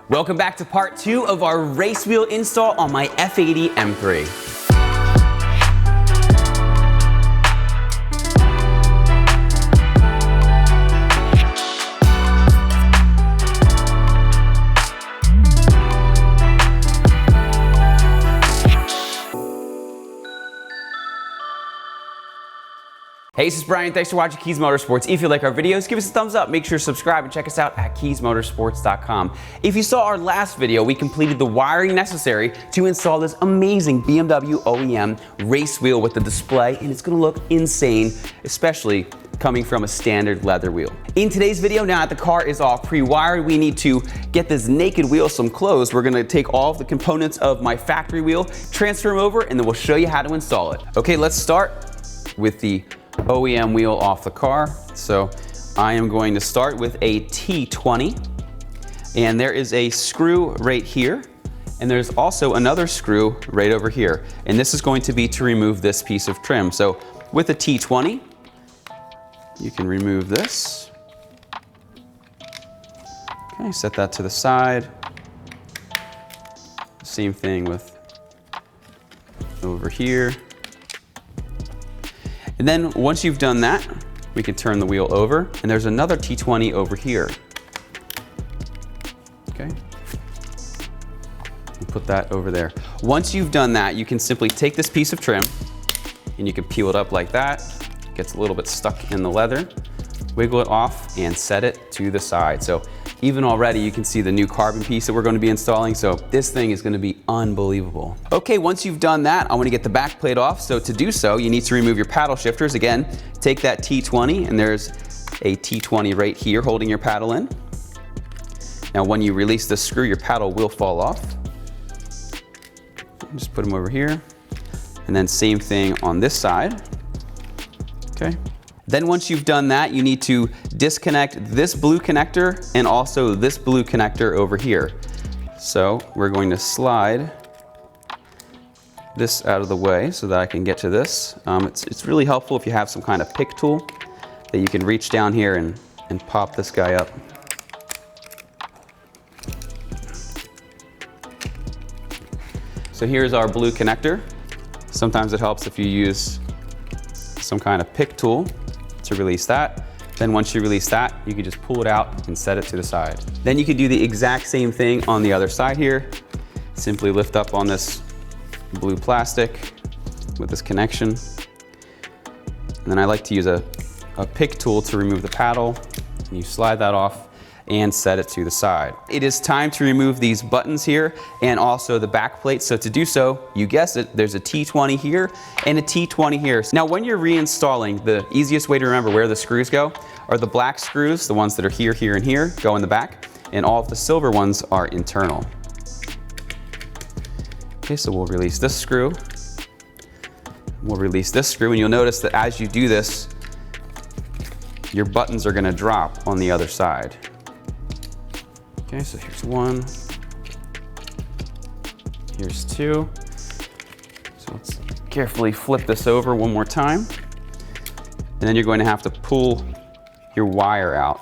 Welcome back to part 2 of our race wheel install on my F80 M3. Hey, this is Bryan. Thanks for watching Kies Motorsports. If you like our videos, give us a thumbs up. Make sure to subscribe and check us out at kiesmotorsports.com. If you saw our last video, we completed the wiring necessary to install this amazing BMW OEM race wheel with the display, and it's gonna look insane, especially coming from a standard leather wheel. In today's video, now that the car is all pre-wired, we need to get this naked wheel some clothes. We're gonna take all of the components of my factory wheel, transfer them over, and then we'll show you how to install it. Okay, let's start with the OEM wheel off the car. So I am going to start with a T20, and there is a screw right here, and there's also another screw right over here, and this is going to be to remove this piece of trim. So with a T20, you can remove this. Okay, set that to the side. Same thing with over here. And then once you've done that, we can turn the wheel over, and there's another T20 over here. Okay, and put that over there. Once you've done that, you can simply take this piece of trim and you can peel it up like that. It gets a little bit stuck in the leather. Wiggle it off and set it to the side. So even already you can see the new carbon piece that we're going to be installing, so this thing is going to be unbelievable. Okay, once you've done that, I want to get the back plate off. So to do so, you need to remove your paddle shifters. Again, take that T20, and there's a T20 right here holding your paddle in. Now when you release the screw, your paddle will fall off. Just put them over here. And then same thing on this side. Okay. Then once you've done that, you need to disconnect this blue connector and also this blue connector over here. So we're going to slide this out of the way so that I can get to this. It's really helpful if you have some kind of pick tool that you can reach down here and pop this guy up. So here's our blue connector. Sometimes it helps if you use some kind of pick tool to release that. Then once you release that, you can just pull it out and set it to the side. Then you can do the exact same thing on the other side here. Simply lift up on this blue plastic with this connection. And then I like to use a pick tool to remove the paddle. And you slide that off and set it to the side. It is time to remove these buttons here and also the back plate. So to do so, you guessed it, there's a T20 here and a T20 here. Now when you're reinstalling, the easiest way to remember where the screws go are the black screws, the ones that are here, here, and here, go in the back, and all of the silver ones are internal. Okay, so we'll release this screw. We'll release this screw, and you'll notice that as you do this, your buttons are gonna drop on the other side. Okay, so here's one, here's two. So let's carefully flip this over one more time. And then you're going to have to pull your wire out.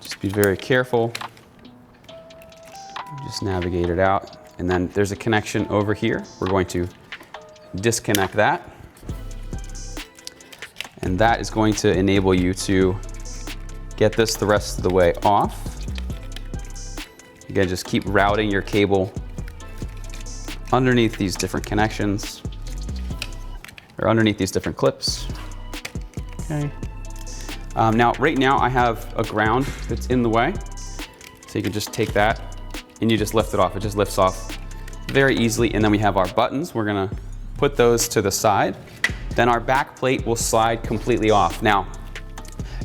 Just be very careful. Just navigate it out. And then there's a connection over here. We're going to disconnect that. And that is going to enable you to get this the rest of the way off. Again, just keep routing your cable underneath these different connections, or underneath these different clips. Okay. Now, right now I have a ground that's in the way. So you can just take that and you just lift it off. It just lifts off very easily. And then we have our buttons. We're gonna put those to the side. Then our back plate will slide completely off. Now,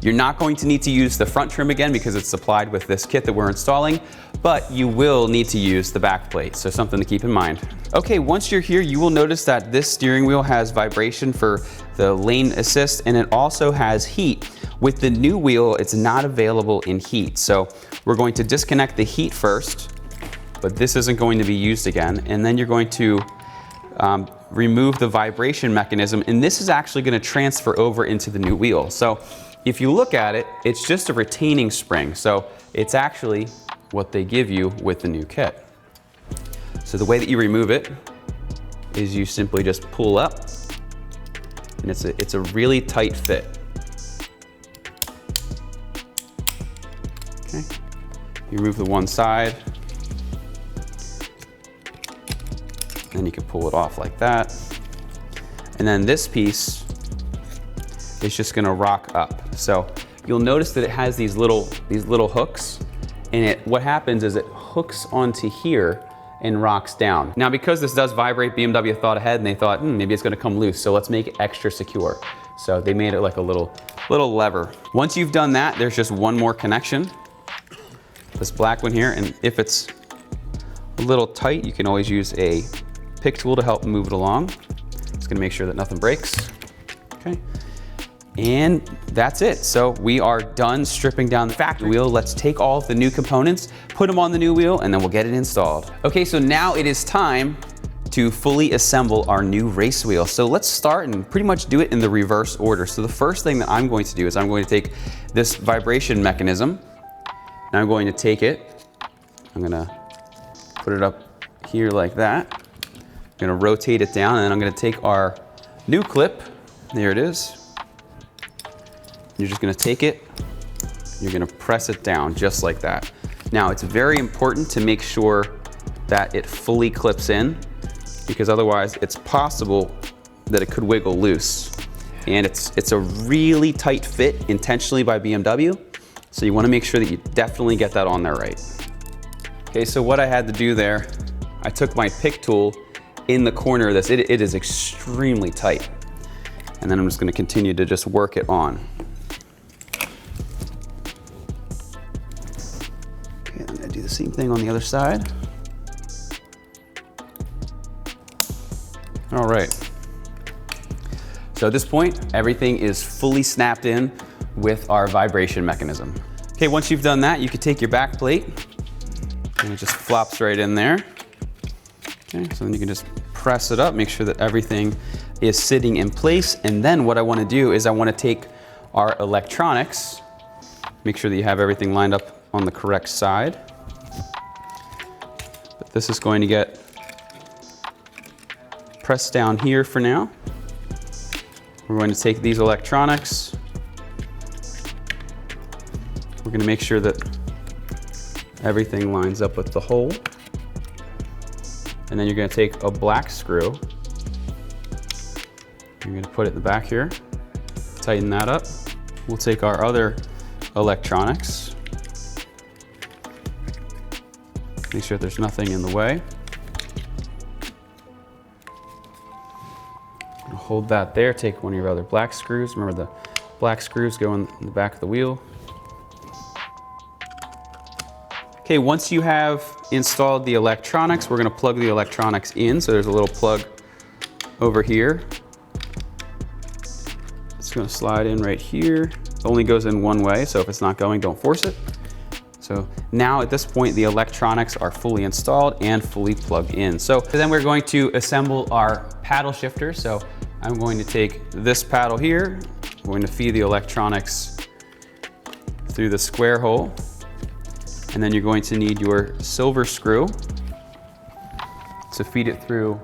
you're not going to need to use the front trim again because it's supplied with this kit that we're installing, but you will need to use the back plate, so something to keep in mind. Okay, once you're here, you will notice that this steering wheel has vibration for the lane assist, and it also has heat. With the new wheel, it's not available in heat, so we're going to disconnect the heat first, but this isn't going to be used again, and then you're going to remove the vibration mechanism, and this is actually going to transfer over into the new wheel. So If you look at it, it's just a retaining spring. So it's actually what they give you with the new kit. So the way that you remove it is you simply just pull up, and it's a really tight fit. Okay, you remove the one side, then you can pull it off like that. And then this piece is just gonna rock up. So you'll notice that it has these little hooks, and what happens is it hooks onto here and rocks down. Now, because this does vibrate, BMW thought ahead and they thought, maybe it's gonna come loose, so let's make it extra secure. So they made it like a little lever. Once you've done that, there's just one more connection, this black one here, and if it's a little tight, you can always use a pick tool to help move it along. It's gonna make sure that nothing breaks, okay? And that's it. So we are done stripping down the factory wheel. Let's take all of the new components, put them on the new wheel, and then we'll get it installed. Okay, so now it is time to fully assemble our new race wheel. So let's start and pretty much do it in the reverse order. So the first thing that I'm going to do is I'm going to take this vibration mechanism, and I'm going to take it, I'm gonna put it up here like that. I'm gonna rotate it down, and then I'm gonna take our new clip, there it is. You're just gonna take it, you're gonna press it down just like that. Now, it's very important to make sure that it fully clips in, because otherwise it's possible that it could wiggle loose. And it's a really tight fit intentionally by BMW, so you wanna make sure that you definitely get that on there right. Okay, so what I had to do there, I took my pick tool in the corner of this. It is extremely tight. And then I'm just gonna continue to just work it on. Do the same thing on the other side. All right. So at this point, everything is fully snapped in with our vibration mechanism. Okay, once you've done that, you can take your back plate and it just flops right in there. Okay, so then you can just press it up, make sure that everything is sitting in place. And then what I want to do is I want to take our electronics, make sure that you have everything lined up on the correct side. This is going to get pressed down here for now. We're going to take these electronics. We're going to make sure that everything lines up with the hole. And then you're going to take a black screw. You're going to put it in the back here, tighten that up. We'll take our other electronics. Make sure there's nothing in the way. Hold that there, take one of your other black screws. Remember, the black screws go in the back of the wheel. Okay, once you have installed the electronics, we're gonna plug the electronics in. So there's a little plug over here. It's gonna slide in right here. It only goes in one way, so if it's not going, don't force it. So now at this point, the electronics are fully installed and fully plugged in. So then we're going to assemble our paddle shifter. So I'm going to take this paddle here. I'm going to feed the electronics through the square hole. And then you're going to need your silver screw to feed it through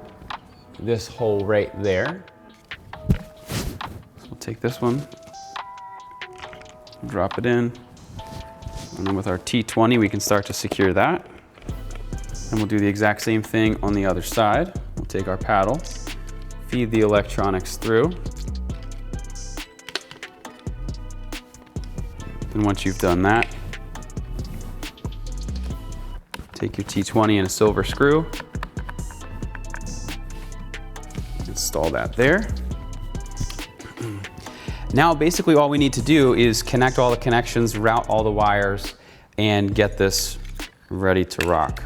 this hole right there. So we'll take this one, drop it in. And then with our T20, we can start to secure that. And we'll do the exact same thing on the other side. We'll take our paddle, feed the electronics through. And once you've done that, take your T20 and a silver screw, install that there. Now, basically all we need to do is connect all the connections, route all the wires, and get this ready to rock.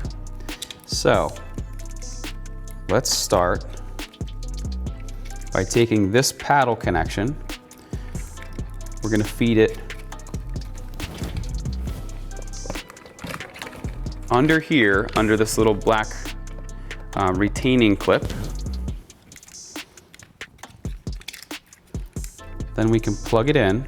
So, let's start by taking this paddle connection. We're gonna feed it under here, under this little black retaining clip. Then we can plug it in.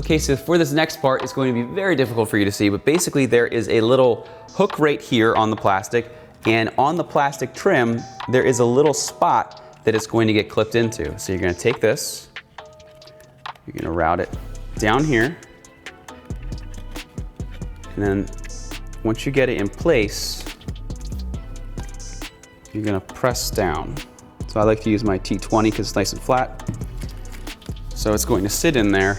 Okay, so for this next part, it's going to be very difficult for you to see, but basically there is a little hook right here on the plastic, and on the plastic trim, there is a little spot that it's going to get clipped into. So you're gonna take this, you're gonna route it down here, and then once you get it in place, you're gonna press down. So I like to use my T20 because it's nice and flat. So it's going to sit in there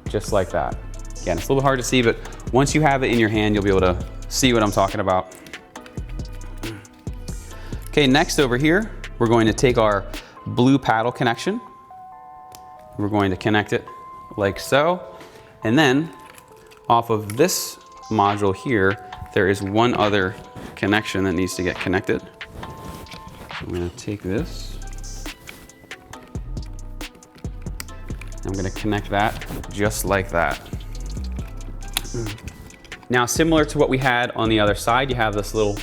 just like that. Again, it's a little hard to see, but once you have it in your hand, you'll be able to see what I'm talking about. Okay, next over here, we're going to take our blue paddle connection. We're going to connect it like so. And then off of this module here, there is one other connection that needs to get connected. So I'm gonna take this. I'm gonna connect that just like that. Now, similar to what we had on the other side, you have this little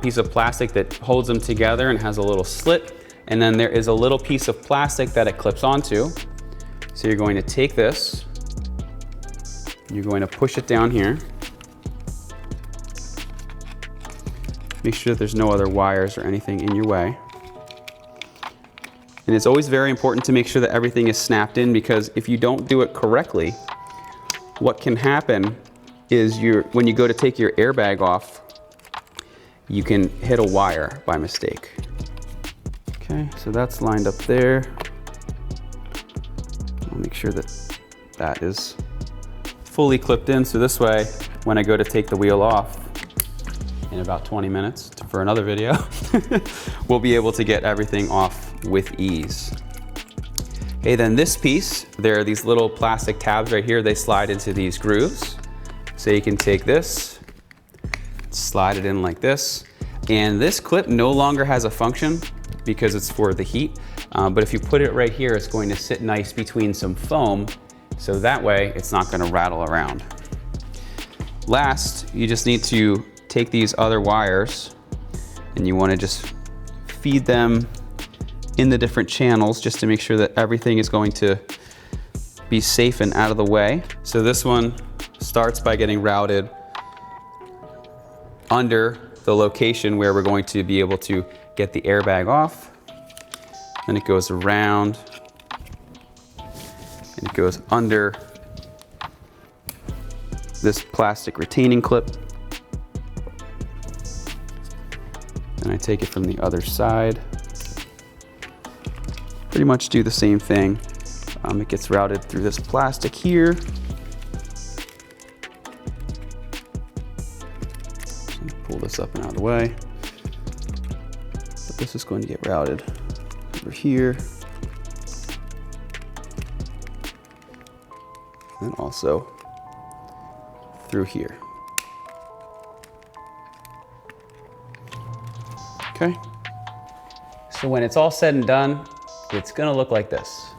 piece of plastic that holds them together and has a little slit. And then there is a little piece of plastic that it clips onto. So you're going to take this, you're going to push it down here. Make sure that there's no other wires or anything in your way. And it's always very important to make sure that everything is snapped in, because if you don't do it correctly, what can happen is when you go to take your airbag off, you can hit a wire by mistake. Okay, so that's lined up there. I'll make sure that that is fully clipped in, so this way, when I go to take the wheel off in about 20 minutes for another video, we'll be able to get everything off with ease. Okay, then this piece, there are these little plastic tabs right here. They slide into these grooves. So you can take this, slide it in like this. And this clip no longer has a function because it's for the heat. But if you put it right here, it's going to sit nice between some foam. So that way it's not gonna rattle around. Last, you just need to take these other wires and you wanna just feed them in the different channels just to make sure that everything is going to be safe and out of the way. So this one starts by getting routed under the location where we're going to be able to get the airbag off. Then it goes around and it goes under this plastic retaining clip. And I take it from the other side. Pretty much do the same thing. It gets routed through this plastic here. Pull this up and out of the way. But this is going to get routed over here. And also through here. Okay. So when it's all said and done, it's gonna look like this.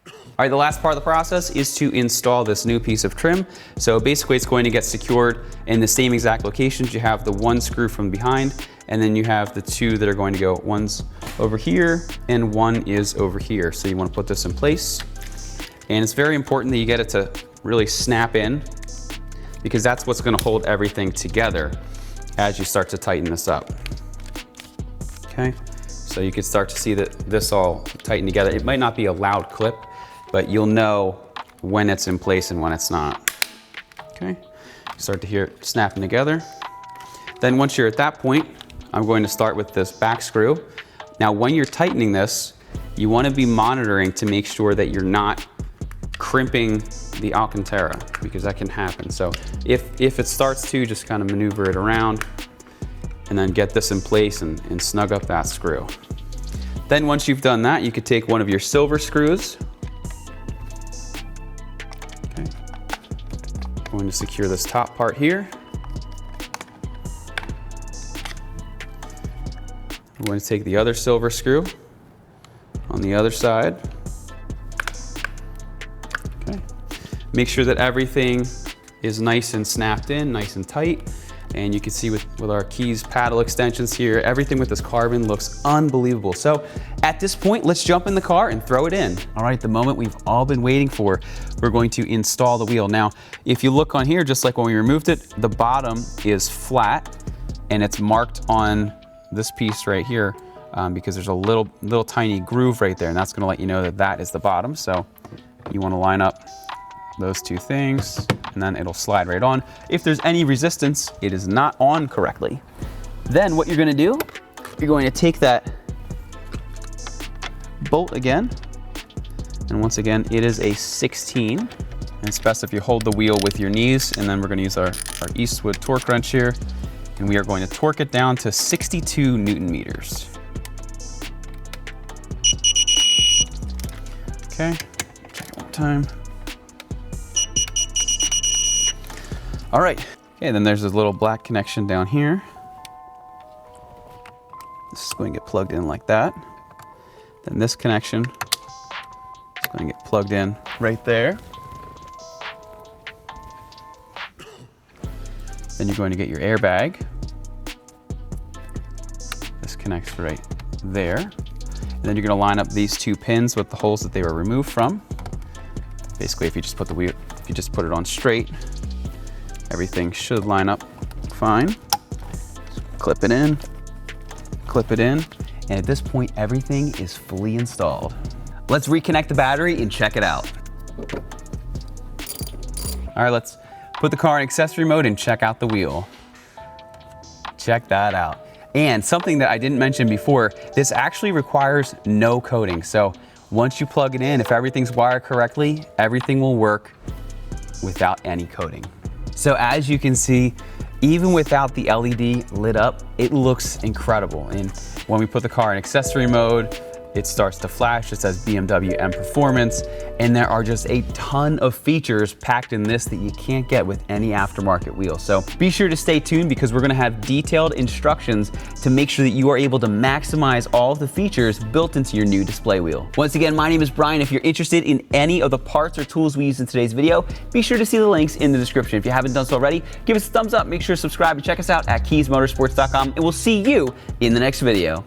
All right, the last part of the process is to install this new piece of trim. So basically it's going to get secured in the same exact locations. You have the one screw from behind, and then you have the two that are going to go, one's over here and one is over here. So you wanna put this in place. And it's very important that you get it to really snap in, because that's what's gonna hold everything together as you start to tighten this up. Okay, so you can start to see that this all tighten together. It might not be a loud clip, but you'll know when it's in place and when it's not. Okay, start to hear it snapping together. Then once you're at that point, I'm going to start with this back screw. Now when you're tightening this, you want to be monitoring to make sure that you're not crimping the Alcantara, because that can happen. So if it starts to, just kind of maneuver it around and then get this in place and snug up that screw. Then once you've done that, you could take one of your silver screws. Okay. I'm going to secure this top part here. I'm going to take the other silver screw on the other side. Okay. Make sure that everything is nice and snapped in, nice and tight. And you can see with our Kies paddle extensions here, everything with this carbon looks unbelievable. So at this point, let's jump in the car and throw it in. All right, the moment we've all been waiting for, we're going to install the wheel. Now, if you look on here, just like when we removed it, the bottom is flat and it's marked on this piece right here because there's a little tiny groove right there, and that's gonna let you know that that is the bottom. So you wanna line up those two things, and then it'll slide right on. If there's any resistance, it is not on correctly. Then what you're gonna do, you're going to take that bolt again, and once again, it is a 16. And it's best if you hold the wheel with your knees, and then we're gonna use our Eastwood torque wrench here, and we are going to torque it down to 62 Newton meters. Okay, check it one time. All right, okay, then there's this little black connection down here. This is going to get plugged in like that. Then this connection is going to get plugged in right there. Then you're going to get your airbag. This connects right there. And then you're going to line up these two pins with the holes that they were removed from. Basically, if you just put the wheel, if you just put it on straight, everything should line up fine. Just clip it in, and at this point, everything is fully installed. Let's reconnect the battery and check it out. All right, let's put the car in accessory mode and check out the wheel. Check that out. And something that I didn't mention before, this actually requires no coating. So once you plug it in, if everything's wired correctly, everything will work without any coating. So as you can see, even without the LED lit up, it looks incredible. And when we put the car in accessory mode, it starts to flash. It says BMW M Performance, and there are just a ton of features packed in this that you can't get with any aftermarket wheel. So be sure to stay tuned because we're gonna have detailed instructions to make sure that you are able to maximize all of the features built into your new display wheel. Once again, my name is Brian. If you're interested in any of the parts or tools we use in today's video, be sure to see the links in the description. If you haven't done so already, give us a thumbs up, make sure to subscribe and check us out at KiesMotorsports.com, and we'll see you in the next video.